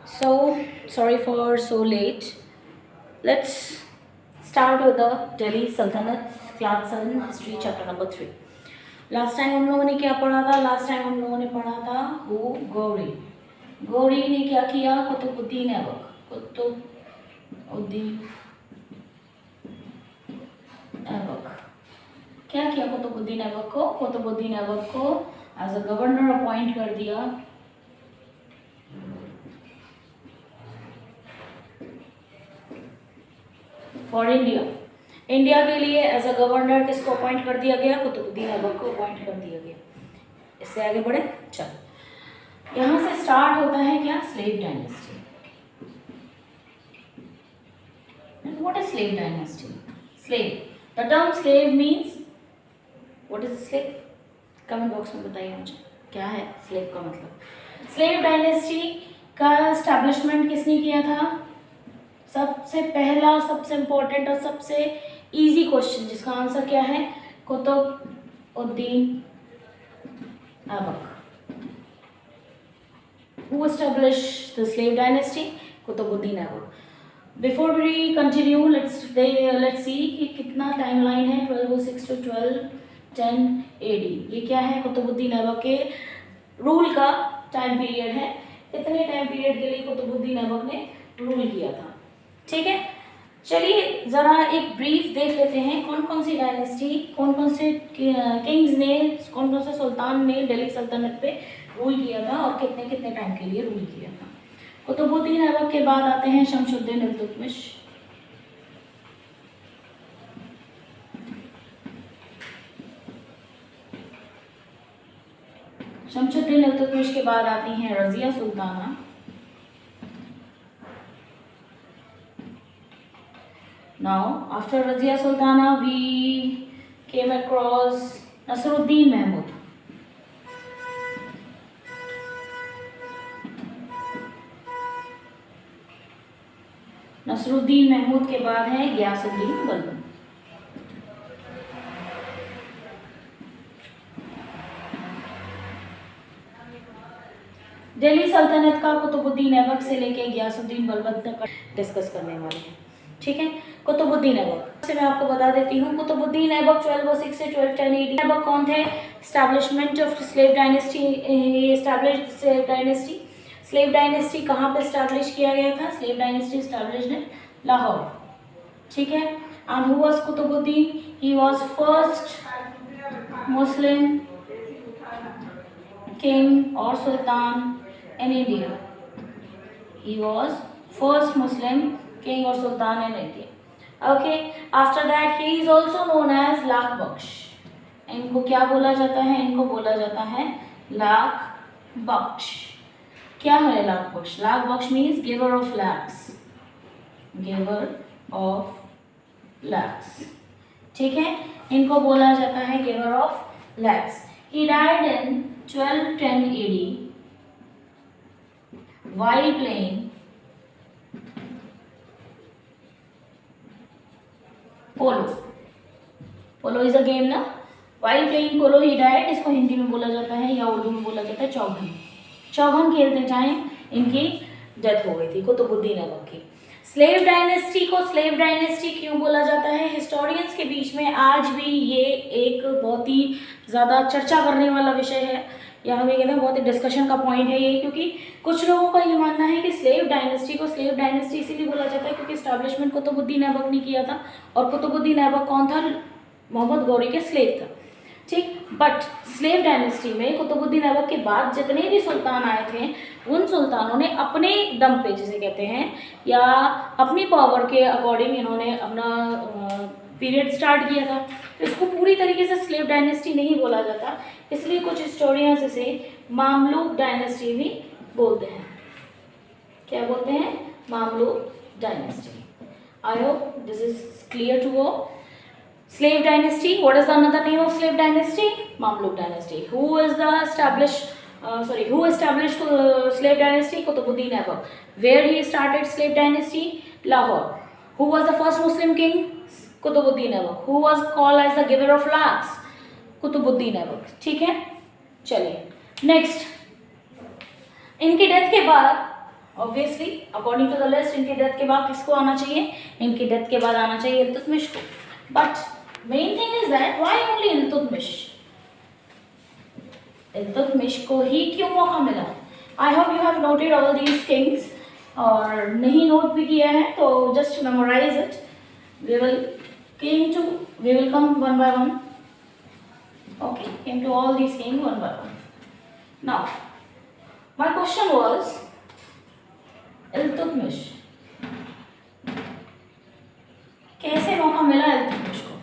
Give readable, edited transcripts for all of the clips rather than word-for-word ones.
So, sorry for so late. Let's start with the Delhi Sultanate, Class 7, History, Chapter number 3. Last time हम लोगों ने क्या पढ़ा था? लास्ट टाइम हम लोगों ने पढ़ा था गौरी। गौरी ने क्या किया? कुतुबुद्दीन ऐबक। कुतुबुद्दीन ऐबक क्या किया? कुतुबुद्दीन ऐबक को एज अ गवर्नर अपॉइंट कर दिया। फॉर इंडिया के लिए एज अ गवर्नर किसको अपॉइंट कर दिया गया? कुतुबुद्दीन ऐबक को अपॉइंट कर दिया गया। इससे आगे बढ़े, चलो यहाँ से स्टार्ट होता है क्या? Slave dynasty. What is slave dynasty? Slave, the term slave means what is slave? Comment box में बताइए मुझे क्या है स्लेव का मतलब। स्लेव डायनेस्टी का एस्टैब्लिशमेंट किसने किया था? सबसे पहला, सबसे इंपॉर्टेंट और सबसे इजी क्वेश्चन जिसका आंसर क्या है? Qutubuddin Aibak. Who established the slave dynasty? Qutubuddin Aibak. Before we continue, let's see कि कितना टाइमलाइन है 1206 to 1210 AD। ये क्या है? कुतुबुद्दीन ऐबक के रूल का टाइम पीरियड है। कितने टाइम पीरियड के लिए कुतुबुद्दीन ऐबक ने रूल किया था? ठीक है, चलिए जरा एक ब्रीफ देख लेते हैं कौन कौन सी डायनेस्टी, कौन कौन से किंग्स ने, कौन कौन से सुल्तान ने दिल्ली सल्तनत पे रूल किया था और कितने कितने टाइम के लिए रूल किया था। कुतुबुद्दीन ऐबक के बाद आते हैं शमशुद्दीन इल्तुतमिश। शमशुद्दीन इल्तुतमिश के बाद आती हैं Razia Sultana. Now, after Razia Sultana, we came across Nasruddin Mahmud. Nasruddin Mahmood के बाद है गियासुद्दीन बलबन। दिल्ली सल्तनत का कुतुबुद्दीन ऐबक से लेके गियासुद्दीन बलबन तक डिस्कस करने वाले हैं। ठीक है, कुतुबुद्दीन ऐबक से मैं आपको बता देती हूँ। कुतुबुद्दीन ऐबक 1206 से 1210 AD। ऐबक कौन थे? Establishment of slave dynasty, established slave dynasty. Slave dynasty कहाँ पे एस्टैब्लिश किया गया था? Slave dynasty established in Lahore. ठीक है, and who was Qutbuddin? He was first Muslim king और सुल्तान in India. He was first Muslim king or sultan in India. Okay. After that, he is also known as lakh बख्श। इनको क्या बोला जाता है? इनको बोला जाता है लाख बख्श। क्या है Lakh Bakhsh? Lakh Bakhsh means giver of lakhs, giver of lakhs. ठीक है, इनको बोला जाता है giver of lakhs. He died in 1210 AD while playing polo. Polo is a game ना? While playing polo he died। इसको हिंदी में बोला जाता है या उर्दू में बोला जाता है चौघन। चौघन खेलते टाइम इनकी डेथ हो गई थी, कुतुबुद्दीन ऐबक की। स्लेव डायनेस्टी को स्लेव डायनेस्टी क्यों बोला जाता है? हिस्टोरियंस के बीच में आज भी ये एक बहुत ही ज़्यादा चर्चा करने वाला विषय है, या हम ये कहते हैं बहुत ही डिस्कशन का पॉइंट है ये, क्योंकि कुछ लोगों का ये मानना है कि स्लेव डायनेस्टी को स्लेव डायनेस्टी इसीलिए बोला जाता है क्योंकि एस्टैब्लिशमेंट कुतुबुद्दीन ऐबक ने किया था, और कुतुबुद्दीन ऐबक कौन था? मोहम्मद गौरी के स्लेव था। ठीक, बट स्लेव डायनेस्टी में कुतुबुद्दीन ऐबक के बाद जितने भी सुल्तान आए थे उन सुल्तानों ने अपने दम पे, जिसे कहते हैं, या अपनी पावर के अकॉर्डिंग इन्होंने अपना पीरियड स्टार्ट किया था। तो इसको पूरी तरीके से स्लेव डायनेस्टी नहीं बोला जाता, इसलिए कुछ हिस्टोरियंस इसे मामलूक डायनेस्टी भी बोलते हैं। क्या बोलते हैं? Mamluk dynasty. I hope this is clear to all. Slave dynasty, what is another name of slave dynasty? Mamluk dynasty. Who established slave dynasty? Qutbuddin Aibak. Where he started slave dynasty? Lahore. Who was the first Muslim king? Qutbuddin Aibak. Who was called as the giver of lakhs? Qutbuddin Aibak. ठीक है, चलिए next. इनकी death के बाद obviously according to the list इनके death के बाद किसको आना चाहिए, इनके डेथ के बाद आना चाहिए इल्तुतमिश को। But main thing is that why only Iltutmish, Iltutmish को ही क्यों मौका मिला। I hope you have noted all these things, और नहीं नोट भी किया है तो just memorise it. we will come one by one. Okay, came to all these king one by one. Now my question was Iltutmish, कैसे मौका मिला इल्तुतमिश को।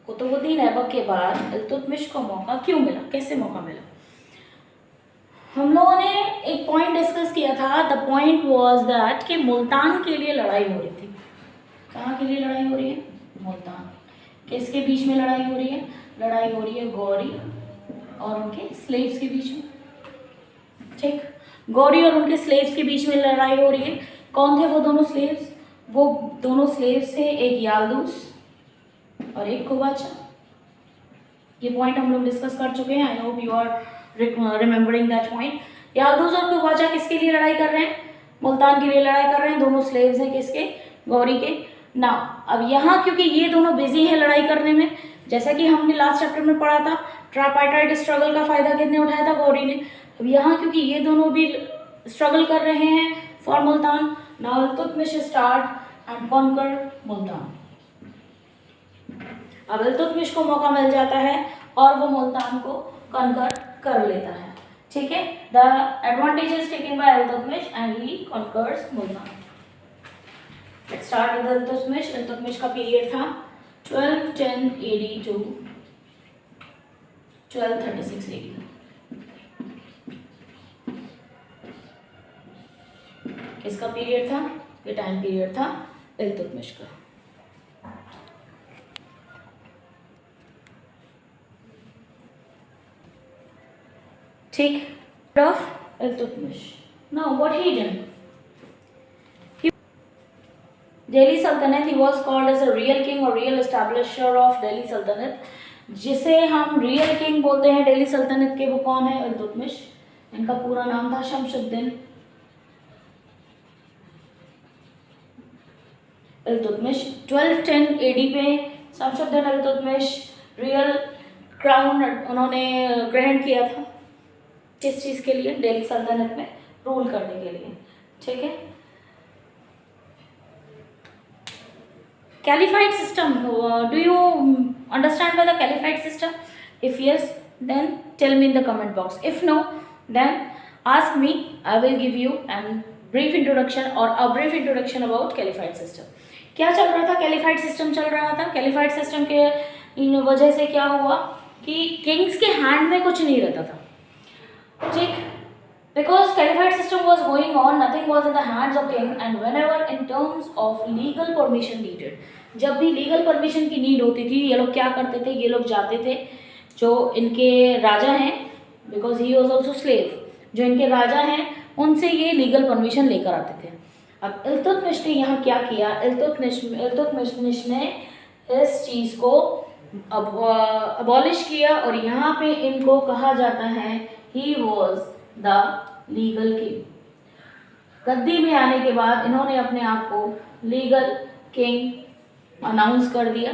कुतुबुद्दीन ऐबक के बाद इल्तुतमिश को मौका क्यों मिला, कैसे मौका मिला। हम लोगों ने एक पॉइंट डिस्कस किया था। द पॉइंट वाज दैट कि मुल्तान के लिए लड़ाई हो रही थी। कहाँ के लिए लड़ाई हो रही है, मुल्तान। किसके बीच में लड़ाई हो रही है, लड़ाई हो रही है गौरी और उनके स्लेव्स के बीच में। ठीक, गौरी और उनके स्लेव्स के बीच में लड़ाई हो रही है। कौन थे वो दोनों स्लेव्स, वो दोनों स्लेव्स थे, एक याल्दूस और एक कुबाचा। ये पॉइंट हम लोग डिस्कस कर चुके हैं। I hope you are remembering that point. Yildiz और कुबाचा किसके लिए लड़ाई कर रहे हैं, मुल्तान के लिए लड़ाई कर रहे हैं। दोनों स्लेव्स हैं किसके, गौरी के। ना अब यहाँ क्योंकि ये दोनों बिजी हैं लड़ाई करने में, जैसा कि हमने लास्ट चैप्टर में पढ़ा था, ट्राइपार्टाइट स्ट्रगल का फायदा किसने उठाया था, गौरी ने। अब यहाँ क्योंकि ये दोनों भी स्ट्रगल कर रहे हैं for Multan, now Iltutmish start and conquer Multan. अब इल्तुतमिश को मौका मिल जाता है और वो मुल्तान को कॉन्कर कर लेता है। ठीक है, the advantage is taken by Iltutmish and he conquers Multan. Let's start with Iltutmish. Iltutmish का पीरियड था 1210 AD टू 1236 AD। किसका पीरियड था, ये टाइम पीरियड था इल्तुतमिश का। ठीक, of Iltutmish. Now what he done, Delhi Saltanat, he was called as a real king और real establisher of Delhi Saltanat. जिसे हम रियल किंग बोलते हैं दिल्ली सल्तनत के, वो कौन है, इल्तुतमिश। इनका पूरा नाम था शमशुद्दीन इल्तुतमिश। 1210 AD पे शमशुद्दीन इल्तुतमिश रियल क्राउन उन्होंने ग्रहण किया था। किस चीज़ के लिए, दिल्ली सल्तनत में रूल करने के लिए। ठीक है, Caliphate system, do you understand by the Caliphate system? If yes, then tell me in the comment box. If no, then ask me. I will give you a brief introduction or a brief introduction about Caliphate system. क्या चल रहा था, Caliphate system चल रहा था। Caliphate system के इन वजह से क्या हुआ कि किंग्स के हैंड में कुछ नहीं रहता था। ठीक, because Caliphate system was going on, nothing was in the hands of king, and whenever in terms of legal permission needed, जब भी लीगल परमिशन की नीड होती थी, ये लोग क्या करते थे, ये लोग जाते थे जो इनके राजा हैं, because he was also slave, जो इनके राजा हैं उनसे ये लीगल परमिशन लेकर आते थे। अब इल्तुतमिश ने यहाँ क्या किया, इल्तुतमिश ने इस चीज़ को अबॉलिश किया और यहाँ पे इनको कहा जाता है he was the legal king. गद्दी में आने के बाद इन्होंने अपने आप को लीगल किंग अनाउंस कर दिया।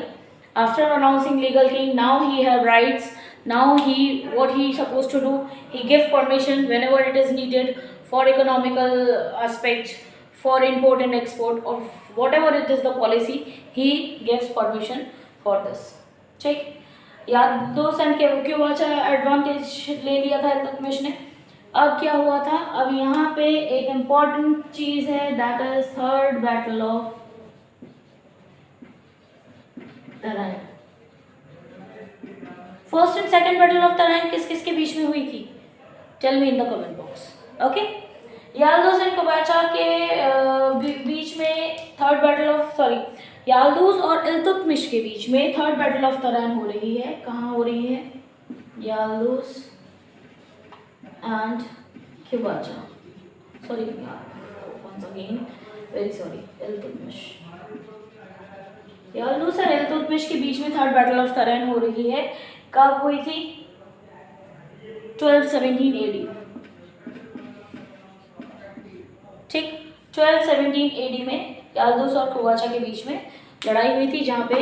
After announcing legal king, now he have rights, now he what he suppose to do, he give permission whenever it is needed for economical aspect, for import and export, और whatever it is the policy, he gives permission for this. ठीक, याल्दूस and Qubacha advantage ले लिया था इल्तुतमिश ने। अब क्या हुआ था, अब यहाँ पे एक इम्पॉर्टेंट चीज़ है, that is third battle of Tarain. First and second battle of Tarain किस किस के बीच में हुई थी, tell me in the comment box. Okay, Yildiz and Qubacha के बीच में थर्ड बैटल ऑफ याल्दूस और इल्तुतमिश के बीच में थर्ड बैटल ऑफ तराइन हो रही है। कहाँ हो रही है, Yildiz and Qubacha, sorry once again very sorry, Iltutmish. Yildiz और इल्तुतमिश के बीच में थर्ड बैटल ऑफ तराइन हो रही है। कब हुई थी, 1217 AD। ठीक। 1217 AD में याल्दुस और कुवाचा के बीच में लड़ाई हुई थी, जहाँ पे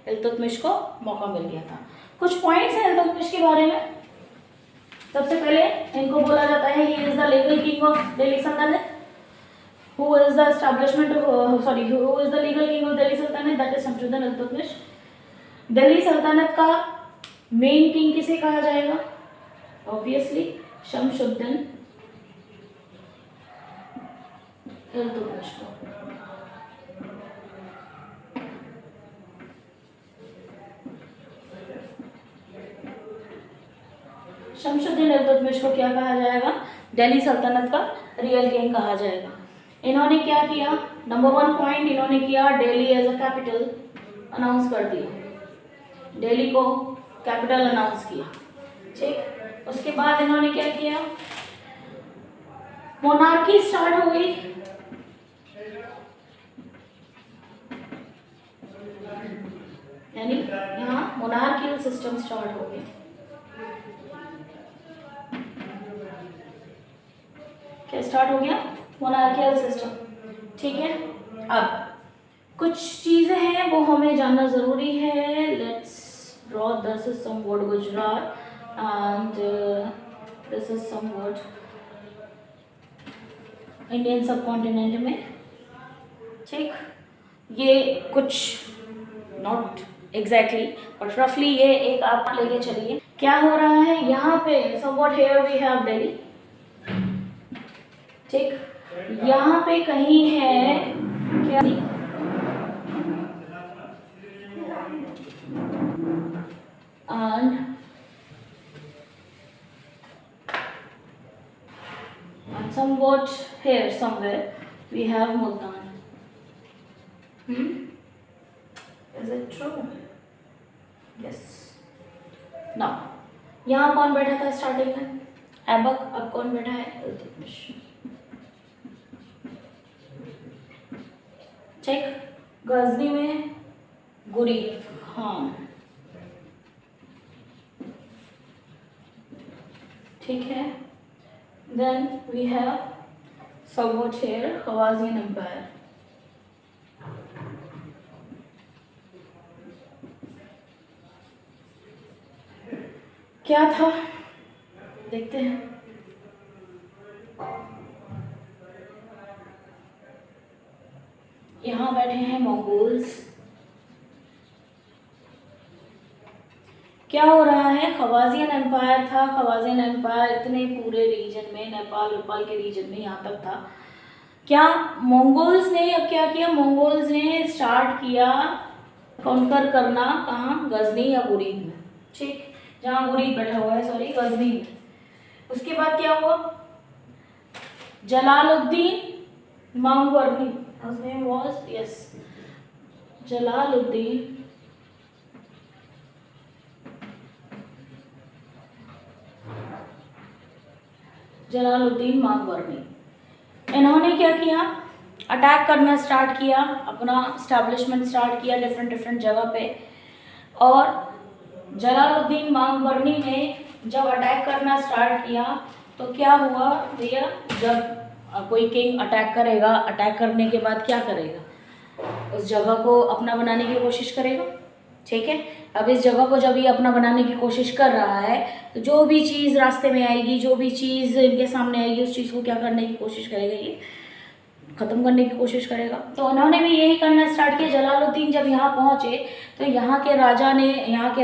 इल्तुतमिश को मौका मिल गया था। कुछ पॉइंट्स हैं इल्तुतमिश के बारे में। सबसे पहले इनको बोला जाता है he is the legal king of Delhi सल्तनत, who is the establishment of who is the legal king of Delhi Sultanate, that is Shamsuddin Iltutmish. Delhi सल्तनत का मेन किंग किसे कहा जाएगा? ऑब्वियसली शमशुद्दीन इल्तुतमिश को। शमशुद्दीन इल्तुतमिश को क्या कहा जाएगा? दिल्ली सल्तनत का रियल किंग कहा जाएगा। इन्होंने क्या किया? नंबर 1 पॉइंट इन्होंने किया, Delhi as a capital announce कर दिया, दिल्ली को कैपिटल अनाउंस किया। ठीक। उसके बाद इन्होंने क्या किया? मोनार्की स्टार्ट हो गई। यानी यहाँ मोनार्कियल सिस्टम स्टार्ट हो गया। क्या स्टार्ट हो गया? Monarchial system. ठीक है। अब कुछ चीज़ें हैं वो हमें जानना ज़रूरी है। Let's draw this is some word Gujarat and this is some word Indian subcontinent में। ठीक। ये कुछ नॉट एग्जैक्टली बट रफली ये एक आप लेके चलिए। क्या हो रहा है यहाँ पे? Somewhat here we have Delhi. ठीक। यहाँ पे कहीं है क्या? and somewhat here somewhere we have Multan. Is it true? Yes. Now यहाँ कौन बैठा था स्टार्टिंग में? ऐबक। अब कौन बैठा है? इल्तुतमिश। ठीक। गजनी में गुरीद खान। ठीक है। Then we have somewhat here खवाजिन एम्पायर। क्या था देखते हैं। यहाँ बैठे हैं मंगोल्स। क्या हो रहा है? खवाजियन एम्पायर था। खवाजियन एम्पायर इतने पूरे रीजन में, नेपाल के रीजन में यहाँ तक था। क्या मंगोल्स ने अब क्या किया? मंगोल्स ने स्टार्ट किया कॉन्कर करना। कहाँ? गजनी या गुरीद में। ठीक। जहाँ गुरीद बैठा हुआ है, सॉरी गजनी में। उसके बाद क्या हुआ? Jalaluddin मांगवर्नी, his name was Jalaluddin मांगवर्नी। इन्होंने क्या किया? अटैक करना स्टार्ट किया, अपना स्टैब्लिशमेंट स्टार्ट किया डिफरेंट जगह पे। और जलालुद्दीन मांगवर्नी ने जब अटैक करना स्टार्ट किया तो क्या हुआ भैया? जब कोई किंग अटैक करेगा, अटैक करने के बाद क्या करेगा? उस जगह को अपना बनाने की कोशिश करेगा। ठीक है। अब इस जगह को जब ये अपना बनाने की कोशिश कर रहा है तो जो भी चीज़ रास्ते में आएगी, जो भी चीज़ इनके सामने आएगी, उस चीज़ को क्या करने की कोशिश करेगा? ये ख़त्म करने की कोशिश करेगा। तो उन्होंने भी यही करना स्टार्ट किया। जलालुद्दीन जब यहाँ पहुँचे तो यहाँ के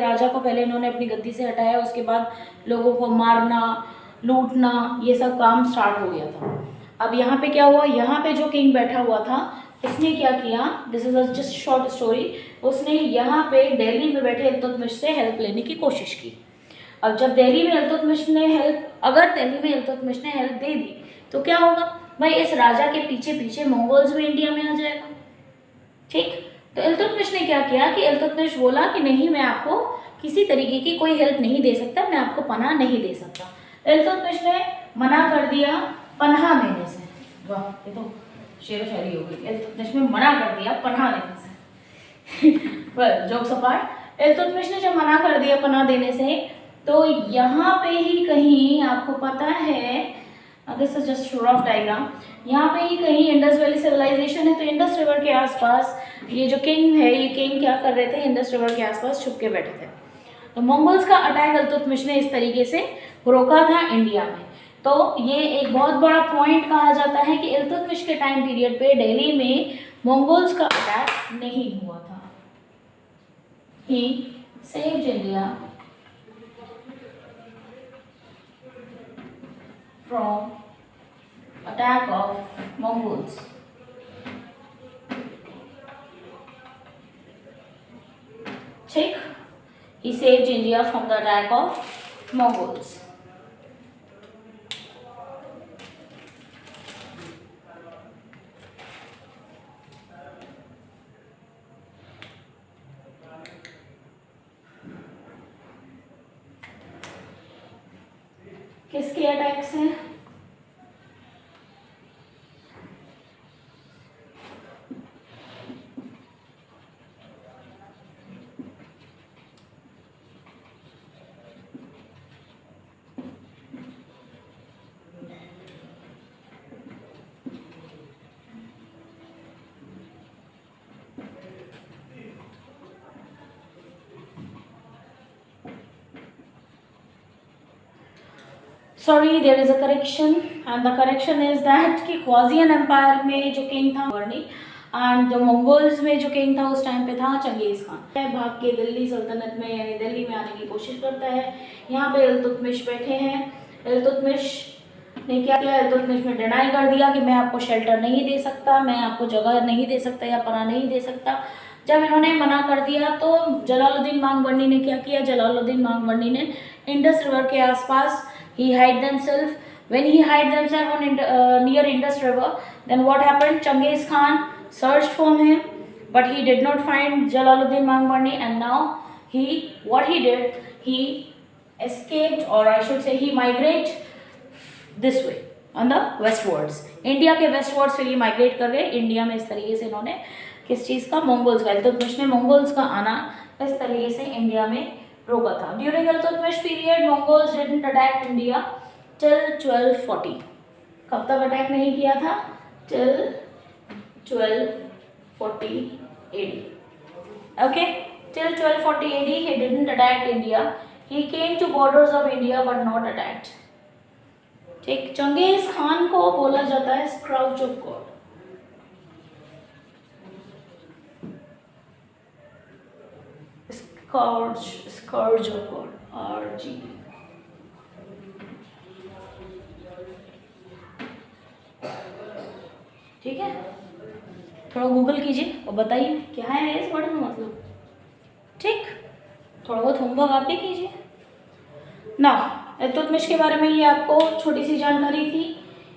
राजा को पहले इन्होंने अपनी गद्दी से हटाया। उसके बाद लोगों को मारना, लूटना, ये सब काम स्टार्ट हो गया था। अब यहाँ पे क्या हुआ? यहाँ पे जो किंग बैठा हुआ था उसने क्या किया? This is just short story. उसने यहाँ पे दिल्ली में बैठे इल्तुतमिश से हेल्प लेने की कोशिश की। अब जब दिल्ली में इल्तुतमिश ने हेल्प दे दी तो क्या होगा भाई? इस राजा के पीछे पीछे मंगोल्स भी इंडिया में आ जाएगा। ठीक। तो इल्तुतमिश ने क्या किया कि इल्तुतमिश बोला कि नहीं, मैं आपको किसी तरीके की कोई हेल्प नहीं दे सकता, मैं आपको पनाह नहीं दे सकता। इल्तुतमिश ने मना कर दिया पनाह देने से। वाह, ये तो शेर शायरी हो गई। इल्तुतमिश ने मना कर दिया पनाह देने से। पर जोक्स अपार्ट, इल्तुतमिश ने जब मना कर दिया पनाह देने से तो यहाँ पे ही कहीं आपको पता है this is just rough diagram. यहाँ पे ही कहीं इंडस वैली सिविलाइजेशन है, तो इंडस रिवर के आसपास ये जो किंग है, ये किंग क्या कर रहे थे, इंडस रिवर के आसपास छुप के बैठे थे। तो मंगोल्स का अटैक इल्तुतमिश ने इस तरीके से रोका था इंडिया में। तो ये एक बहुत बड़ा पॉइंट कहा जाता है कि इल्तुतमिश के टाइम पीरियड पे दिल्ली में मंगोल्स का अटैक नहीं हुआ था। He saved India from attack of Mongols. ठीक, he saved India from the attack of Mongols. किसके अटैक से? Sorry, there is a correction and the correction is that कि ख्वाजियन एम्पायर में जो किंग था वर्णी, एंड मंगोल्स में जो किंग था उस टाइम पे था चंगेज खान। भाग के दिल्ली सल्तनत में यानी दिल्ली में आने की कोशिश करता है। यहाँ पे इल्तुतमिश बैठे हैं। इल्तुतमिश ने क्या किया, इल्तुतमिश ने डिनाई कर दिया कि मैं आपको शेल्टर नहीं दे सकता, मैं आपको जगह नहीं दे सकता या पनाह नहीं दे सकता। जब इन्होंने मना कर दिया तो जलालुद्दीन मांगबरनी ने क्या किया, जलालुद्दीन मांगबरनी ने इंडस रिवर के आसपास he hide themselves. When he hide themselves on near Indus River, then what happened? Changiz Khan searched for him, but he did not find Jalaluddin Maghbani, and now what he did, he escaped, or I should say he migrate this way on the westwards. India के westwards फिर ये migrate कर गए India में। इस तरीके से इन्होंने किस चीज़ का, मंगोल्स का, इल्तुतमिश ने मंगोल्स का आना इस तरीके से इंडिया में रोका था। During Iltutmish period Mongols didn't attack India till 1240। कब तक अटैक नहीं किया था? Till 1240 AD। Okay, till 1240 AD he didn't attack India. He came to borders of India but not attacked। ठीक, चंगेज खान को बोला जाता है scourge of God. Scourge of God, RG। ठीक है, थोड़ा गूगल कीजिए और बताइए क्या है इस वर्ड का मतलब। ठीक, थोड़ा बहुत होमवर्क आप भी कीजिए ना। इल्तुतमिश के बारे में ये आपको छोटी सी जानकारी थी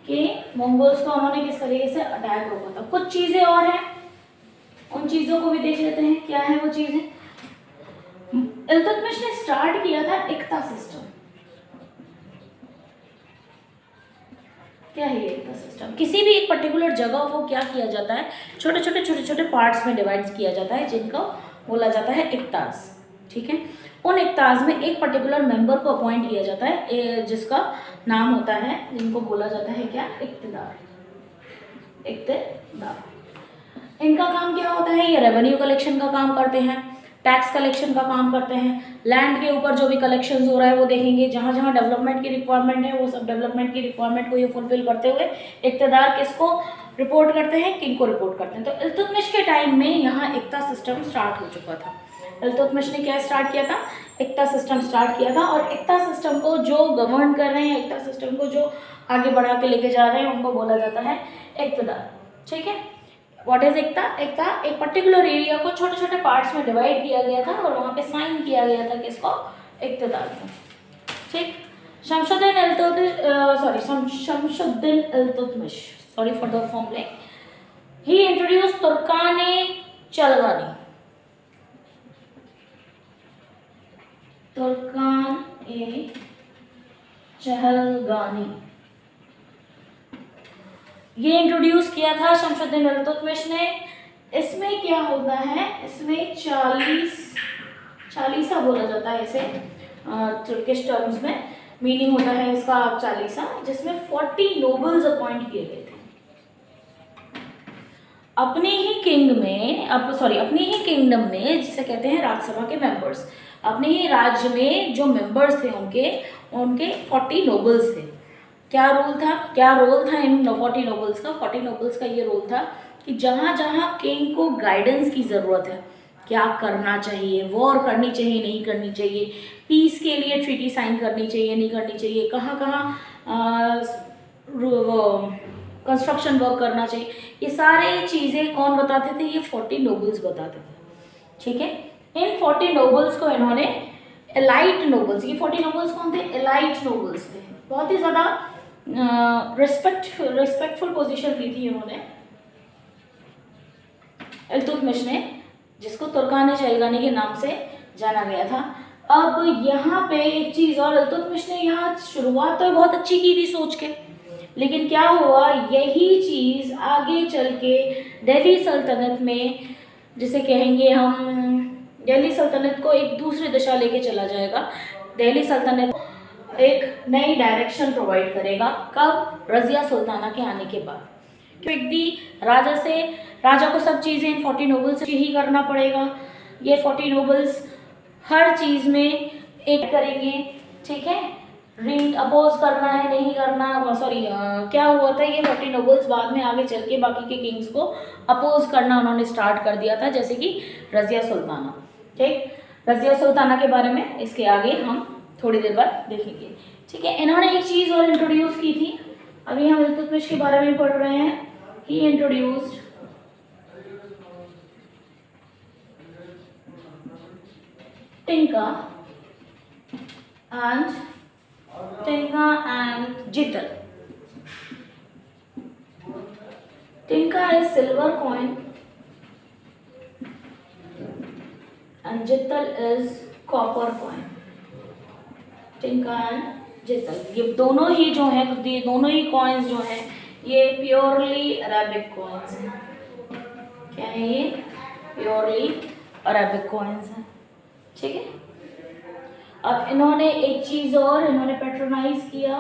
कि मंगोल्स को उन्होंने किस तरीके से अटैक रोका था। कुछ चीज़ें और हैं, उन चीज़ों को भी देख लेते हैं क्या है वो चीज़ें। इल्तुतमिश ने स्टार्ट किया था इक्ता सिस्टम। क्या है ये इक्ता सिस्टम? किसी भी एक पर्टिकुलर जगह को क्या किया जाता है, छोटे छोटे पार्ट्स में डिवाइड किया जाता है, जिनको बोला जाता है इक्ताज। ठीक है, उन इक्ताज में एक पर्टिकुलर मेंबर को अपॉइंट किया जाता है जिसका नाम होता है, जिनको बोला जाता है क्या, इक्तदार। इक्तदार। इनका काम क्या होता है? ये रेवेन्यू कलेक्शन का काम करते हैं, टैक्स कलेक्शन का काम करते हैं, लैंड के ऊपर जो भी कलेक्शन हो रहा है वो देखेंगे, जहाँ जहाँ डेवलपमेंट की रिक्वायरमेंट है वो सब डेवलपमेंट की रिक्वायरमेंट को ये फुलफिल करते हुए इक्तदार किसको रिपोर्ट करते हैं, किंग को रिपोर्ट करते हैं। तो इल्तुतमिश के टाइम में यहाँ इक्ता सिस्टम स्टार्ट हो चुका था। इल्तुतमिश ने क्या स्टार्ट किया था? इक्ता सिस्टम स्टार्ट किया था। और इक्ता सिस्टम को जो गवर्न कर रहे हैं, इक्ता सिस्टम को जो आगे बढ़ा के लेके जा रहे हैं, उनको बोला जाता है इक्तदार। ठीक है, व्हाट इज इक्ता? इक्ता एक पर्टिकुलर एरिया को छोटे छोटे पार्ट्स में डिवाइड किया गया था और वहाँ पे साइन किया गया था किसको, इक्तदार को। ठीक, Shamsuddin Iltutmish, sorry for the fumbling, he introduce Turkan e Chagatai. Turkan e Chagatai ये इंट्रोड्यूस किया था शमशुद्दीन इल्तुतमिश ने। इसमें क्या होता है, इसमें 40 बोला जाता है इसे तुर्किश टर्म्स में। मीनिंग होता है इसका चालीसा, जिसमें 40 नोबल्स अपॉइंट किए गए थे। अपने ही किंगडम में, जिसे कहते हैं राज्यसभा के मेंबर्स, अपने ही राज्य में जो मेंबर्स थे उनके 40 नोबल्स थे। क्या रोल था इन 40 नोबल्स का? 40 नोबल्स का ये रोल था कि जहाँ जहाँ किंग को गाइडेंस की ज़रूरत है, क्या करना चाहिए, वॉर करनी चाहिए नहीं करनी चाहिए, पीस के लिए ट्रीटी साइन करनी चाहिए नहीं करनी चाहिए, कहाँ कंस्ट्रक्शन वर्क करना चाहिए, ये सारे चीज़ें कौन बताते थे? ये 40 नोबल्स बताते थे। ठीक है, इन 40 नोबल्स को इन्होंने एलाइट नोबल्स, ये 40 नोबल्स कौन थे? एलाइट नोबल्स थे। बहुत ही ज़्यादा रिस्पेक्टफुल पोजीशन दी थी इन्होंने इल्तुतमिश ने, जिसको तुर्कान चहलगानी के नाम से जाना गया था। अब यहाँ पे एक चीज़ और, इल्तुतमिश ने यहाँ शुरुआत तो बहुत अच्छी की थी सोच के, लेकिन क्या हुआ, यही चीज़ आगे चल के दिल्ली सल्तनत में, जिसे कहेंगे हम, दिल्ली सल्तनत को एक दूसरी दिशा लेके चला जाएगा। दिल्ली सल्तनत एक नई डायरेक्शन प्रोवाइड करेगा। कब? रज़िया सुल्ताना के आने के बाद। क्योंकि राजा को सब चीज़ें इन 40 नोबल्स से ही करना पड़ेगा। ये 40 नोबल्स हर चीज़ में एक करेंगे। ठीक है, रिंग अपोज करना है नहीं करना, क्या हुआ था, ये 40 नोबल्स बाद में आगे चल के बाकी के किंग्स को अपोज करना उन्होंने स्टार्ट कर दिया था, जैसे कि रज़िया सुल्ताना। ठीक, रज़िया सुल्ताना के बारे में इसके आगे हम थोड़ी देर बाद देखेंगे। ठीक है, इन्होंने एक चीज़ और इंट्रोड्यूस की थी, अभी हम इल्तुतमिश के बारे में पढ़ रहे हैं। ही introduced टिंका and jittal. Tinka is silver coin and jittal is copper coin. Tinka and jittal, ये दोनों ही जो है, ये दोनों ही कॉइन्स जो हैं, ये प्योरली अरेबिक कॉइन्स हैं। क्या है ये? प्योरली अरेबिक कॉइन्स हैं। ठीक है, अब इन्होंने एक चीज और इन्होंने पैट्रोनाइज किया।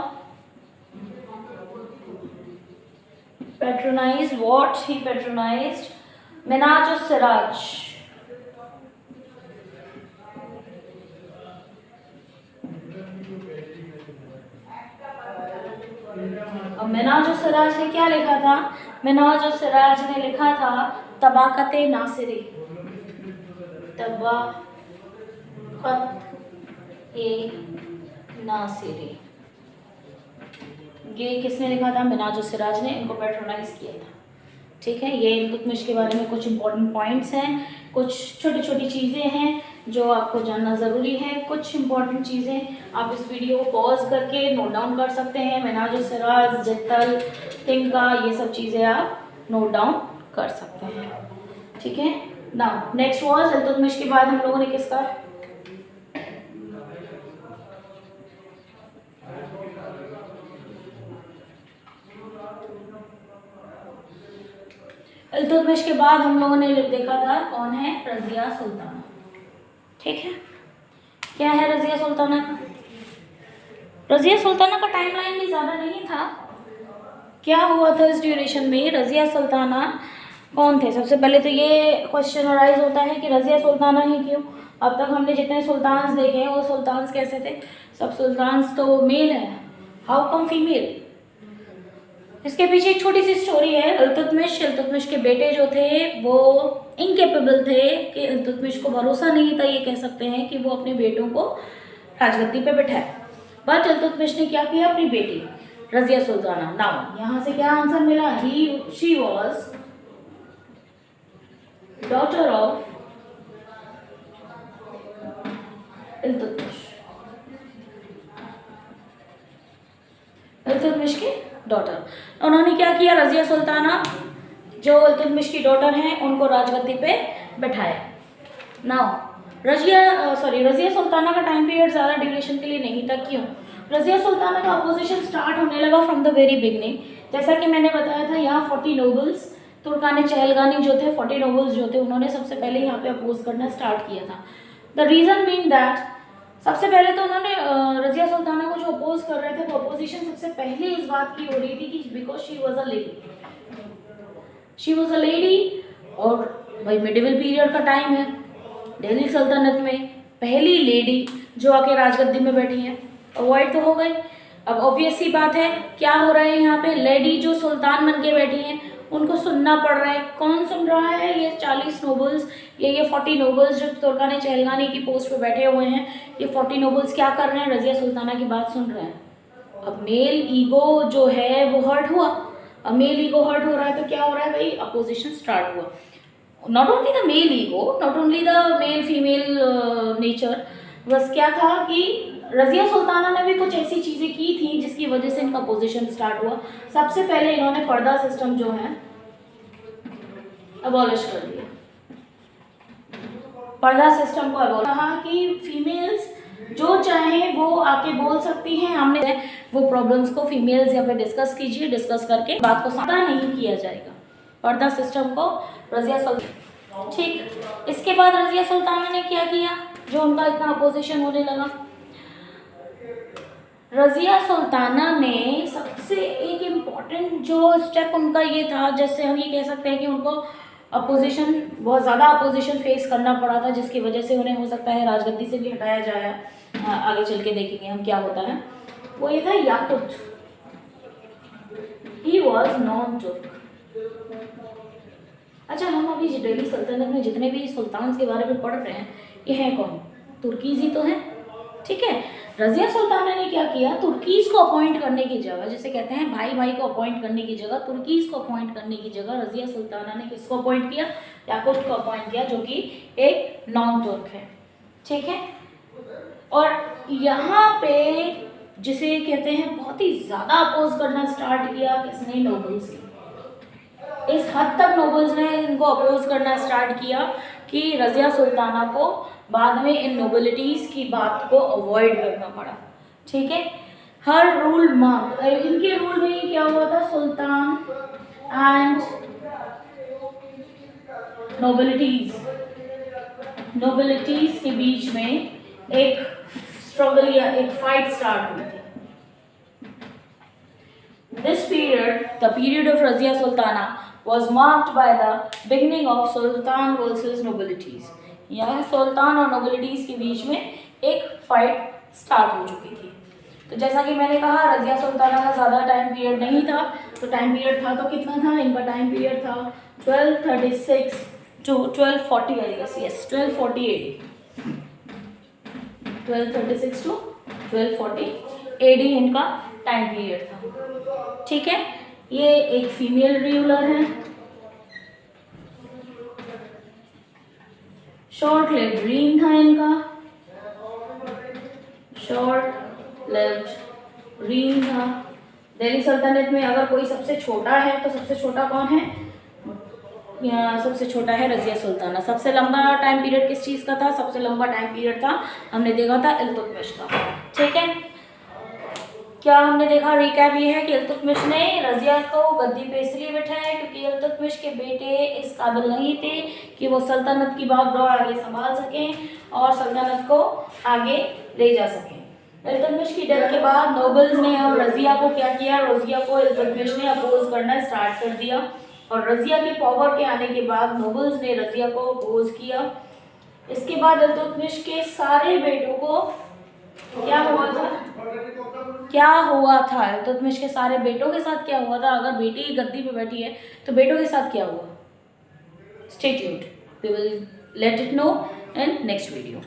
What he patronized? मिनाज-उस-सिराज। अब मिनाज-उस-सिराज ने क्या लिखा था? मिनाज-उस-सिराज ने लिखा था तबाक़त-ए नासिरी। नासिरी, ये किसने लिखा था? मिनाज-उस-सिराज ने, इनको पैट्रोनाइज किया था। ठीक है, ये इल्तुतमिश के बारे में कुछ इंपॉर्टेंट पॉइंट्स हैं, कुछ छोटी छोटी चीज़ें हैं जो आपको जानना ज़रूरी है। कुछ इंपॉर्टेंट चीज़ें आप इस वीडियो को पॉज करके नोट डाउन कर सकते हैं। मिनाज-उस-सिराज, जित्तल, टिंका, ये सब चीज़ें आप नोट डाउन कर सकते हैं। ठीक है, नाउ नेक्स्ट वॉज इल्तुतमिश के बाद हम लोगों ने किसका? इल्तुतमिश के बाद हम लोगों ने देखा था कौन है? रज़िया सुल्ताना। ठीक है, क्या है रज़िया सुल्ताना? रज़िया सुल्ताना का टाइमलाइन भी ज़्यादा नहीं था। क्या हुआ था इस ड्यूरेशन में? रज़िया सुल्ताना कौन थे? सबसे पहले तो ये क्वेश्चन अराइज होता है कि रज़िया सुल्ताना ही क्यों? अब तक हमने जितने सुल्तान्स देखे हैं वो सुल्तान्स कैसे थे? सब सुल्तान्स तो मेल हैं, हाउ कम फीमेल? इसके पीछे एक छोटी सी स्टोरी है। इल्तुतमिश के बेटे जो थे वो इनकेपेबल थे, कि इल्तुतमिश को भरोसा नहीं था, ये कह सकते हैं कि वो अपने बेटों को राजगद्दी पे बिठाए। बट इल्तुतमिश ने क्या किया? अपनी बेटी रज़िया सुल्ताना। नाउ यहाँ से क्या आंसर मिला? She was daughter of Iltutmish की डॉटर। उन्होंने क्या किया? रज़िया सुल्ताना जो इल्तुतमिश की डॉटर हैं उनको राजगद्दी पे बैठाया। नाउ रज़िया सुल्ताना का टाइम पीरियड ज़्यादा ड्यूरेशन के लिए नहीं था। क्यों? रज़िया सुल्ताना का अपोजिशन स्टार्ट होने लगा फ्रॉम द वेरी बिगनिंग। जैसा कि मैंने बताया था, यहाँ 40 नोबल्स, तुर्कान चहलगानी जो थे, 40 नोबल्स जो थे, उन्होंने सबसे पहले यहाँ पे अपोज करना स्टार्ट किया था। द रीज़न बीइंग दैट सबसे पहले तो उन्होंने रजिया सुल्ताना को जो अपोज कर रहे थे वो अपोजिशन सबसे पहले इस बात की हो रही थी कि because she was a lady और भाई मिडिवल पीरियड का टाइम है, दिल्ली सल्तनत में पहली लेडी जो आके राजगद्दी में बैठी है, अवॉइड तो हो गई। अब ऑब्वियस सी बात है क्या हो रहा है यहाँ पे, लेडी जो सुल्तान बन के बैठी हैं उनको सुनना पड़ रहा है। कौन सुन रहा है? ये 40 नोबल्स, ये 40 नोबल्स जो तुर्कान चहलगानी की पोस्ट पे बैठे हुए हैं, ये 40 नोबल्स क्या कर रहे हैं? रजिया सुल्ताना की बात सुन रहे हैं। अब मेल ईगो जो है वो हर्ट हुआ। अब मेल ईगो हर्ट हो रहा है तो क्या हो रहा है भाई, अपोजिशन स्टार्ट हुआ। Not only the male ego, not only the male female nature, बस क्या था कि रजिया सुल्ताना ने भी कुछ ऐसी चीज़ें की थी जिसकी वजह से इनका पोजीशन स्टार्ट हुआ। सबसे पहले इन्होंने पर्दा सिस्टम जो है अबॉलिश कर दिया। पर्दा सिस्टम को अबॉलिश कहा कि फीमेल्स जो चाहे वो आके बोल सकती हैं, हमने वो प्रॉब्लम्स को फीमेल्स यहाँ पे डिस्कस कीजिए, डिस्कस करके बात को समाधान नहीं किया जाएगा। पर्दा सिस्टम को रजिया सुल्ताना, ठीक। इसके बाद रजिया सुल्ताना ने क्या किया, जो उनका इतना अपोजिशन होने लगा, रजिया सुल्ताना ने सबसे एक इम्पॉर्टेंट जो स्टेप उनका ये था, जैसे हम ये कह सकते हैं कि उनको अपोजिशन, बहुत ज़्यादा अपोजिशन फेस करना पड़ा था, जिसकी वजह से उन्हें हो सकता है राजगद्दी से भी हटाया जाए। आगे चल के देखेंगे हम क्या होता है। वो ये था याकुत, ही वॉज नॉन तुर्क। अच्छा, हम अभी दिल्ली सल्तनत में जितने भी सुल्तान के बारे में पढ़ रहे हैं, ये हैं कौन? तुर्कीज ही तो हैं, ठीक है। रजिया सुल्ताना ने क्या किया, तुर्कीज को अपॉइंट करने की जगह, जैसे कहते हैं भाई भाई को अपॉइंट करने की जगह, तुर्कीज को अपॉइंट करने की जगह रजिया सुल्ताना ने किसको अपॉइंट किया? याकुत को अपॉइंट किया, जो कि एक नॉन तुर्क है, ठीक है। और यहाँ पे जिसे कहते हैं बहुत ही ज़्यादा अपोज करना स्टार्ट किया किसने? नोबल्स ने। इस हद तक नोबल्स ने इनको अपोज करना स्टार्ट किया कि रजिया सुल्ताना को बाद में इन नोबिलिटीज़ की बात को अवॉइड करना पड़ा, ठीक है। हर रूल मार्क, इनके रूल में क्या हुआ था, सुल्तान एंड नोबिलिटीज के बीच में एक स्ट्रगल या एक फाइट स्टार्ट हुई थी। This period, the period of Razia Sultana, was marked by the beginning of Sultan versus nobilities. यहाँ सुल्तान और नोबिलिटीज के बीच में एक फाइट स्टार्ट हो चुकी थी। तो जैसा कि मैंने कहा, रजिया सुल्ताना का ज़्यादा टाइम पीरियड नहीं था, तो टाइम पीरियड था तो कितना था? इनका टाइम पीरियड था 1236 to 1240, I guess, yes 1240 AD, 1236 to 1240 AD इनका टाइम पीरियड था, ठीक है। ये एक फीमेल रूलर है, शॉर्ट लिव्ड रीन था इनका, शॉर्ट लिव्ड रीन था। दिल्ली सल्तनत में अगर कोई सबसे छोटा है तो सबसे छोटा कौन है? सबसे छोटा है रजिया सुल्ताना। सबसे लंबा टाइम पीरियड किस चीज़ का था? सबसे लंबा टाइम पीरियड था, हमने देखा था इल्तुतमिश का, ठीक है। क्या हमने देखा? रिकैप ये है कि इल्तुतमिश ने रजिया को गद्दी पे इसलिए बैठाया क्योंकि इल्तुतमिश के बेटे इस काबिल नहीं थे कि वो सल्तनत की भागदौड़ आगे संभाल सकें और सल्तनत को आगे ले जा सकें। इल्तुतमिश की डेथ के बाद नोबल्स ने अब रजिया को क्या किया? रजिया को इल्तुतमिश ने अपोज करना स्टार्ट कर दिया, और रजिया के पावर के आने के बाद नोबल्स ने रजिया को अपोज किया। इसके बाद इल्तुतमिश के सारे बेटों को क्या हुआ था? इल्तुतमिश के सारे बेटों के साथ क्या हुआ था? अगर बेटी गद्दी पे बैठी है तो बेटों के साथ क्या हुआ? Stay tuned, we will let it know in next video.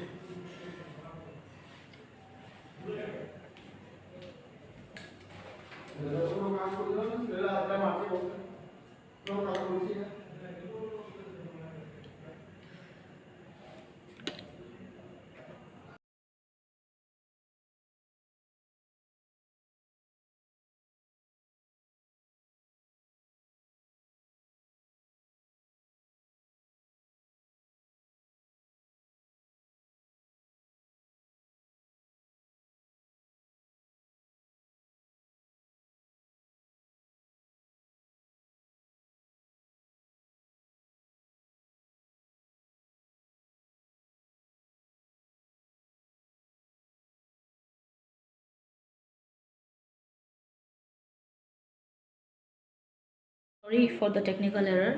Sorry for the technical error,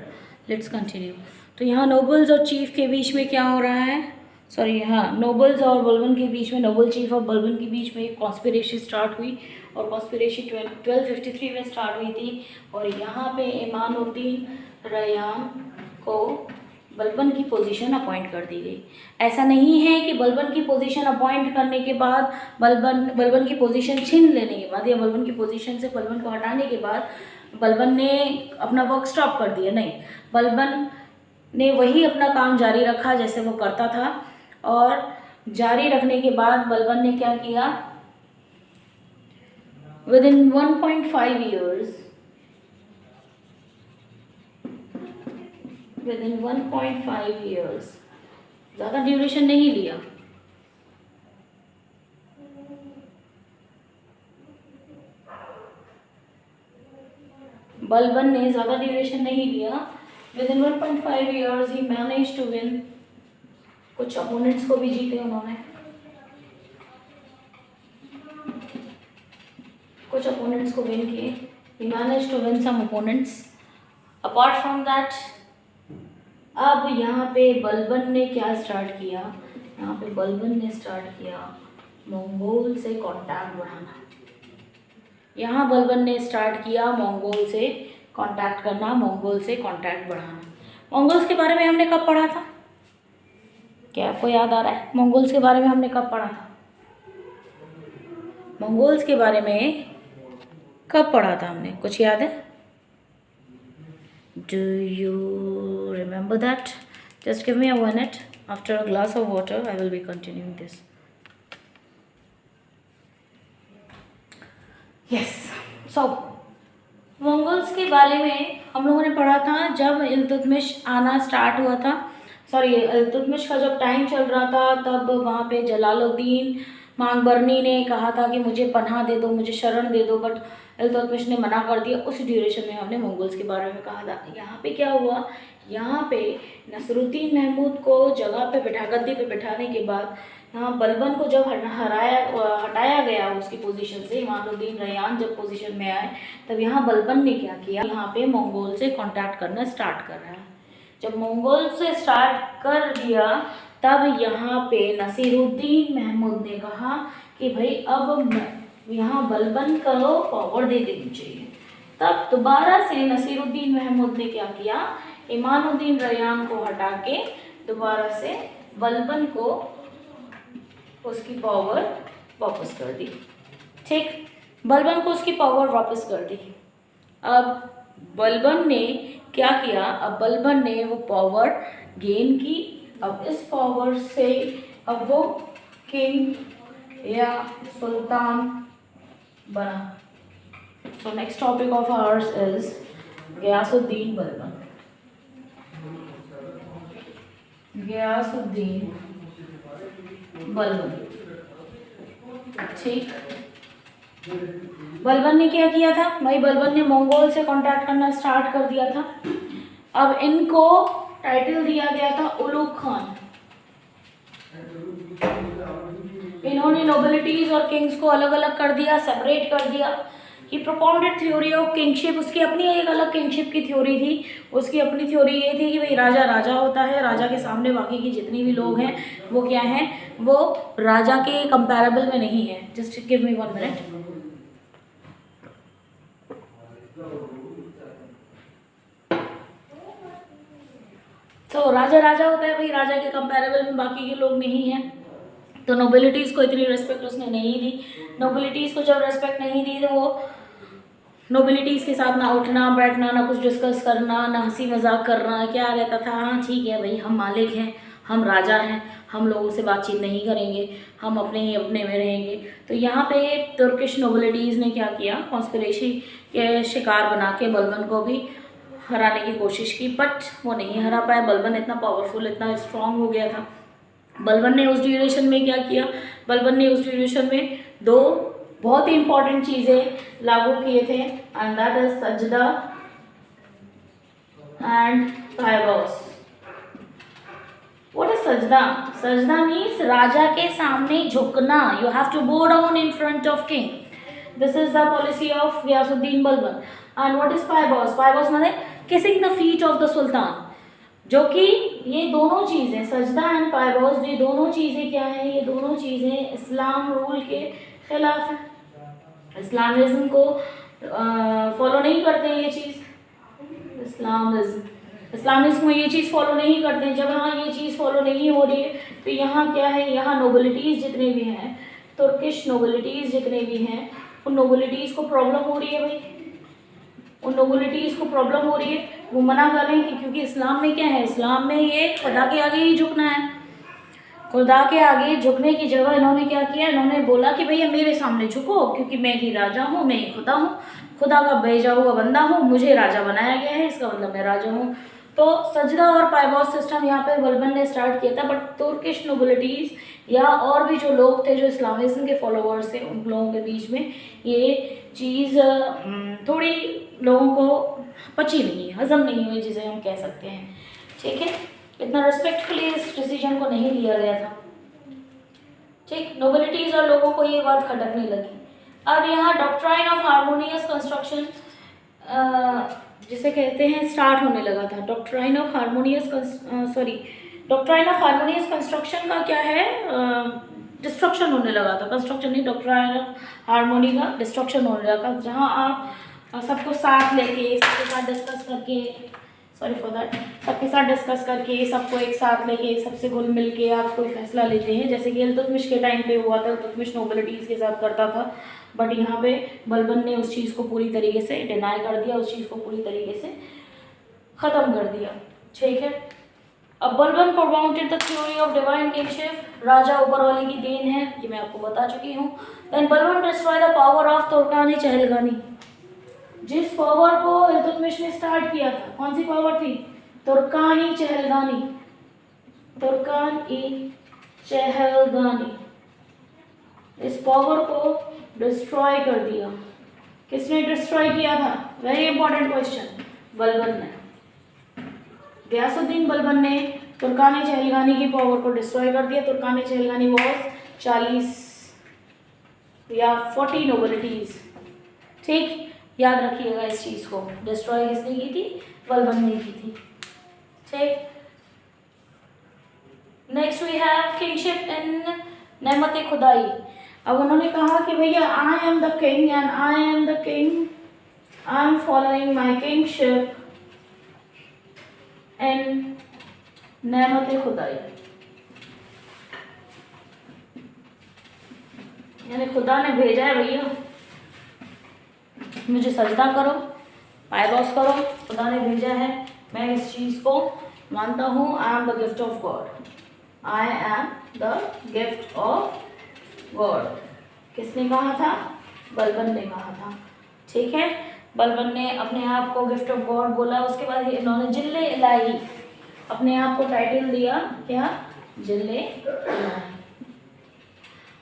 let's continue. तो यहाँ नोबल्स और चीफ के बीच में क्या हो रहा है, सॉरी हाँ, नोबल्स और बलबन के बीच में, नोबल चीफ और बलबन के बीच में एक कॉन्स्पिरेसी स्टार्ट हुई, और कॉन्स्पिरेसी 1253 में स्टार्ट हुई थी। और यहाँ पे इमानुद्दीन रयान को बलबन की पोजीशन अपॉइंट कर दी गई। ऐसा नहीं है कि बलबन की पोजीशन अपॉइंट करने के बाद, बलबन की पोजीशन छीन लेने के बाद, या बलबन की पोजीशन से बलबन को हटाने के बाद बलबन ने अपना वर्क स्टॉप कर दिया, नहीं, बलबन ने वही अपना काम जारी रखा जैसे वो करता था। और जारी रखने के बाद बलबन ने क्या किया, विदिन 1.5 ईयर्स, विदिन 1.5 ईयर्स, ज़्यादा ड्यूरेशन नहीं लिया, बलबन ने ज़्यादा ड्यूरेशन नहीं लिया, within 1.5 years he manage to win. कुछ अपोनेंट्स को भी जीते उन्होंने, कुछ अपोनेंट्स को विन किए, he manage to win some opponents. Apart from that, अब यहाँ पे बलबन ने क्या स्टार्ट किया, यहाँ पे बलबन ने स्टार्ट किया मंगोल से कांटेक्ट बढ़ाना। यहाँ बलबन ने स्टार्ट किया मंगोल से कांटेक्ट करना, मंगोल से कांटेक्ट बढ़ाना। मंगोल्स के बारे में हमने कब पढ़ा था, क्या आपको याद आ रहा है? मंगोल्स के बारे में हमने कब पढ़ा था? मंगोल्स के बारे में कब पढ़ा था हमने, कुछ याद है? Do you remember that? Just give me a minute. After a glass of water, I will be continuing this. Yes. So, Mongols के बारे में हम लोगों ने पढ़ा था जब इल्तुतमिश आना स्टार्ट हुआ था, सॉरी इल्तुतमिश का जब टाइम चल रहा था, तब वहाँ पे जलालुद्दीन मांगबरनी ने कहा था कि मुझे पनाह दे दो, मुझे शरण दे दो, बट इल्तुतमिश ने मना कर दिया। उस ड्यूरेशन में हमने मंगोल्स के बारे में कहा था। यहाँ पे क्या हुआ, यहाँ पे नसरुद्दीन महमूद को जगह पे बैठा, गद्दी पे बैठाने के बाद यहाँ बलबन को जब हटाया गया उसकी पोजीशन से, इमानुद्दीन रयान जब पोजीशन में आए, तब यहाँ बलबन ने क्या किया, यहाँ पे मंगोल से कांटेक्ट करना स्टार्ट कर रहा है। जब मंगोल से स्टार्ट कर दिया, तब यहाँ पे नसीरुद्दीन महमूद ने कहा कि भाई अब यहाँ बलबन को पावर दे देनी चाहिए। तब दोबारा से नसीरुद्दीन महमूद ने क्या किया, इमानुद्दीन रयान को हटा के दोबारा से बलबन को उसकी पावर वापस कर दी। ठीक, बलबन को उसकी पावर वापस कर दी। अब बलबन ने क्या किया, अब बलबन ने वो पावर गेन की। अब इस पावर से अब वो किंग या सुल्तान बना। So next topic of ours is Ghiyasuddin Balban. Ghiyasuddin Balban, ठीक। बलबन ने क्या किया था भाई, बलबन ने मंगोल से कांटेक्ट करना स्टार्ट कर दिया था। अब इनको टाइटल दिया गया था उलूग खान। इन्होंने नोबिलिटीज और किंग्स को अलग अलग कर दिया, सेपरेट कर दिया। ही प्रोपाउंडेड थ्योरी ऑफ किंगशिप, उसकी अपनी एक अलग किंगशिप की थ्योरी थी। उसकी अपनी थ्योरी ये थी कि भाई राजा राजा होता है, राजा के सामने बाकी की जितनी भी लोग हैं वो क्या हैं, वो राजा के कंपैरेबल में नहीं है। Just give me 1 minute. तो राजा राजा होता है भाई, राजा के कंपैरेबल में बाकी के लोग नहीं हैं। तो नोबिलिटीज़ को इतनी रेस्पेक्ट उसने नहीं दी। नोबिलिटीज़ को जब रेस्पेक्ट नहीं दी तो वो नोबिलिटीज़ के साथ ना उठना बैठना, ना कुछ डिस्कस करना, ना हंसी मजाक करना, क्या रहता था, हाँ ठीक है भाई हम मालिक हैं, हम राजा हैं, हम लोगों से बातचीत नहीं करेंगे, हम अपने ही अपने में रहेंगे। तो यहाँ पे तुर्किश नोबिलिटीज़ ने क्या किया, कॉन्स्पिरेसी के शिकार बना के बलबन को भी हराने की कोशिश की, बट वो नहीं हरा पाए। बलबन इतना पावरफुल, इतना स्ट्रांग हो गया था। बलबन ने उस ड्यूरेशन में क्या किया, बलबन ने उस ड्यूरेशन में 2 बहुत ही इंपॉर्टेंट चीज़ें लागू किए थे, and that is sijda and paibos. What is sijda? Sijda means राजा के सामने झुकना। You have to bow down in front of king. This is the policy of Ghiyasuddin Balban. And what is paibos? Paibos माने kissing the feet of the sultan, जो कि ये दोनों चीज़ें, सजदा एंड पाइबॉस, ये दोनों चीज़ें क्या है? ये दोनों चीज़ें इस्लाम रूल के खिलाफ है, इस्लामिज्म को फॉलो नहीं करते हैं ये चीज़, इस्लामिज्म में ये चीज़ फॉलो नहीं करते हैं। जब यहाँ ये चीज़ फॉलो नहीं हो रही है तो यहाँ क्या है? यहाँ नोबिलिटीज़ जितने भी हैं, तुर्किश नोबिलिटीज़ जितने भी हैं, उन नोबिलिटीज़ को प्रॉब्लम हो रही है भाई, उन नोबिलिटीज़ को प्रॉब्लम हो रही है। वो मना कर रहे हैं कि क्योंकि इस्लाम में क्या है? इस्लाम में ये खुदा के आगे ही झुकना है। खुदा के आगे झुकने की जगह इन्होंने क्या किया? इन्होंने बोला कि भैया मेरे सामने झुको, क्योंकि मैं ही राजा हूँ, मैं ही खुदा हूँ, खुदा का भेजा हुआ बंदा हूँ, मुझे राजा बनाया गया है, इसका मतलब मैं राजा हूँ। तो सजदा और पाइबॉस सिस्टम यहाँ पे बलबन ने स्टार्ट किया था। बट तुर्किश नोबिलिटीज़ या और भी जो लोग थे जो इस्लामिज्म के फॉलोअर्स थे, उन लोगों के बीच में ये चीज़ थोड़ी लोगों को पची नहीं, हजम नहीं हुई, जिसे हम कह सकते हैं। ठीक है, इतना रिस्पेक्टफुली इस डिसीजन को नहीं लिया गया था। ठीक, नोबिलिटीज़ और लोगों को ये बात खटकने लगी। अब यहाँ डॉक्ट्राइन ऑफ हार्मोनियस कंस्ट्रक्शन जिसे कहते हैं स्टार्ट होने लगा था। डॉक्ट्राइन ऑफ हार्मोनियस कंस्ट्रक्शन का क्या है? डिस्ट्रक्शन होने लगा था, कंस्ट्रक्शन नहीं, डॉक्ट्राइन ऑफ हार्मोनी का डिस्ट्रक्शन होने लगा था, जहाँ आप सबको साथ लेके, सबके साथ डिस्कस करके, सबके साथ डिस्कस करके, सबको एक साथ लेके, सबसे घुल मिल के आप कोई फैसला लेते हैं, जैसे कि इल्तुतमिश के टाइम पे हुआ था। इल्तुतमिश नोबिलिटीज़ के साथ करता था, बट यहाँ पे बलबन ने उस चीज़ को पूरी तरीके से डिनाई कर दिया, उस चीज़ को पूरी तरीके से ख़त्म कर दिया। ठीक है, अब Balban propounded the theory of divine kingship, राजा ऊपर वाले की देन है, ये मैं आपको बता चुकी हूँ। Then Balban destroy the power of Turkani Chahalgani, जिस पावर को इल्तुतमिश ने स्टार्ट किया था, कौन सी पावर थी? तुर्कानी चहलगानी, तुर्कानी चहलगानी, इस पावर को डिस्ट्रॉय कर दिया। किसने डिस्ट्रॉय किया था? वेरी इंपॉर्टेंट क्वेश्चन, बलबन ने। गयासुद्दीन बलबन ने तुर्कानी चहलगानी की पावर को डिस्ट्रॉय कर दिया। तुर्कानी चहलगानी वॉज 40 या 40 नोबिलिटीज। ठीक, याद रखिएगा इस चीज़ को, डिस्ट्रॉय किसने की थी? बलबन ने की थी। ठीक, next we have kingship in Niyamat Khudai. अब उन्होंने कहा कि भैया I am the king and I am the king, I am following my kingship in Niyamat Khudai, यानी खुदा ने भेजा है भैया मुझे सजदा करो, पाइबॉस करो, खुदा ने भेजा है, मैं इस चीज़ को मानता हूँ। आई am the gift of God, I am the gift of God. किसने कहा था? बलबन ने कहा था। ठीक है, बलबन ने अपने आप को गिफ्ट ऑफ गॉड बोला। उसके बाद इन्होंने जिल्ले इलाही अपने आप को टाइटल दिया, क्या? जिल्ले इलाही।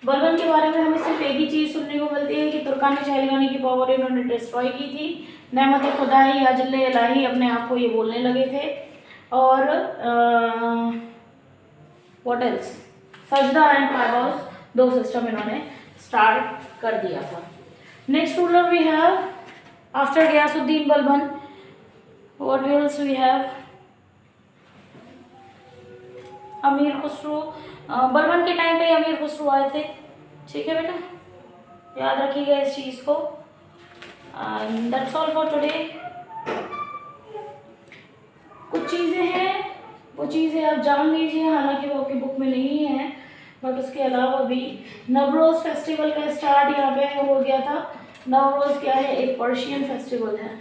बलबन के बारे में हमें सिर्फ एक ही चीज़ सुनने को मिलती है कि तुर्कानी चहलगानी की पावर इन्होंने डिस्ट्रॉय की थी। नेमत खुदाई या जिल्ले इलाही अपने आप को ये बोलने लगे थे। और व्हाट एल्स, सजदा एंड पाइबॉस, दो सिस्टम इन्होंने स्टार्ट कर दिया था। Next ruler we have after Ghiyasuddin Balban, what else we have? Amir Khusro. Balban के टाइम पे अमीर खुसरो आए थे। ठीक है बेटा, याद रखिएगा इस चीज़ को। That's all for today. कुछ चीज़ें हैं, वो चीज़ें आप जान लीजिए, हालांकि वो आपकी बुक में नहीं है, बट उसके अलावा भी नवरोज़ फेस्टिवल का स्टार्ट यहाँ पे हो गया था। नवरोज़ क्या है? एक पर्शियन फेस्टिवल है।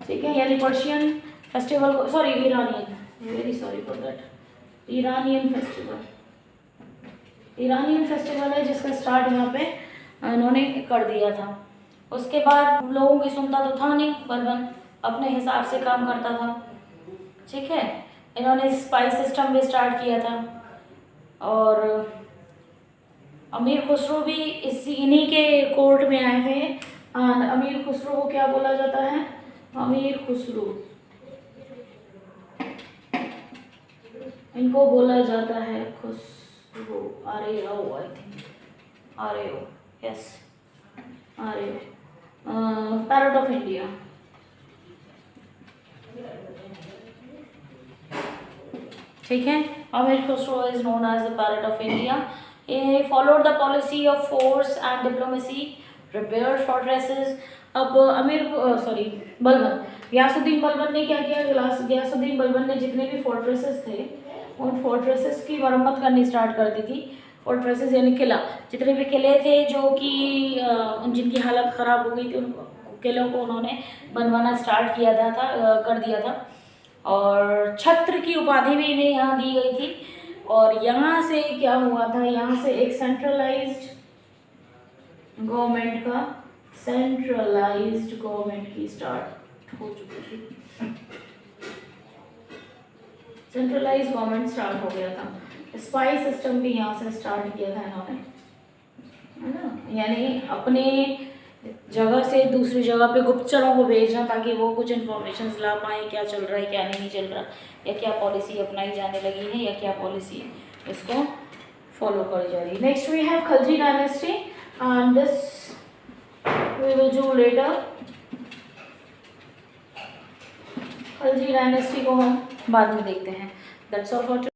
ठीक है, यानी पर्शियन फेस्टिवल को, sorry Iranian, very sorry for that, Iranian festival है जिसका स्टार्ट यहाँ पे इन्होंने कर दिया था। उसके बाद लोगों की सुनता तो था नहीं, बलबन अपने हिसाब से काम करता था। ठीक है, इन्होंने स्पाइस सिस्टम भी स्टार्ट किया था। और अमीर खुसरो भी इन्हीं के कोर्ट में आए थे। अमीर खुसरो को क्या बोला जाता है? अमीर खुसरो, इनको बोला जाता है Khusro, RAO, I think RAO, yes RAO, parrot of India. ठीक है। Amir Khusro is known as the palette of India. He followed the policy of force and diplomacy, repaired fortresses। अब बलबन, गयासुद्दीन बलबन ने क्या किया? गयासुद्दीन बलबन ने जितने भी फोर्ट्रेसेस थे उन फोर्ट्रेसेस की मरम्मत करनी स्टार्ट कर दी थी। फोर्ट्रेसेस यानी किला, जितने भी किले थे जो कि जिनकी हालत ख़राब हो गई थी, उन किलों को उन्होंने बनवाना स्टार्ट किया कर दिया था। और छत्र की उपाधि भी इन्हें यहाँ दी गई थी। और यहाँ से क्या हुआ था, यहाँ से एक सेंट्रलाइज्ड गवर्नमेंट की स्टार्ट हो चुकी थी। सेंट्रलाइज्ड गवर्नमेंट स्टार्ट हो गया था। स्पाई सिस्टम भी यहाँ से स्टार्ट किया था इन्होंने, है ना, यानी अपने जगह से दूसरी जगह पे गुप्तचरों को भेजना ताकि वो कुछ इन्फॉर्मेशन ला पाएँ, क्या चल रहा है क्या नहीं चल रहा, या क्या पॉलिसी अपनाई जाने लगी है, या क्या पॉलिसी इसको फॉलो करी जा रही है। Next we have Khalji dynasty and this we will do later. Khalji dynasty को हम बाद में देखते हैं। That's all for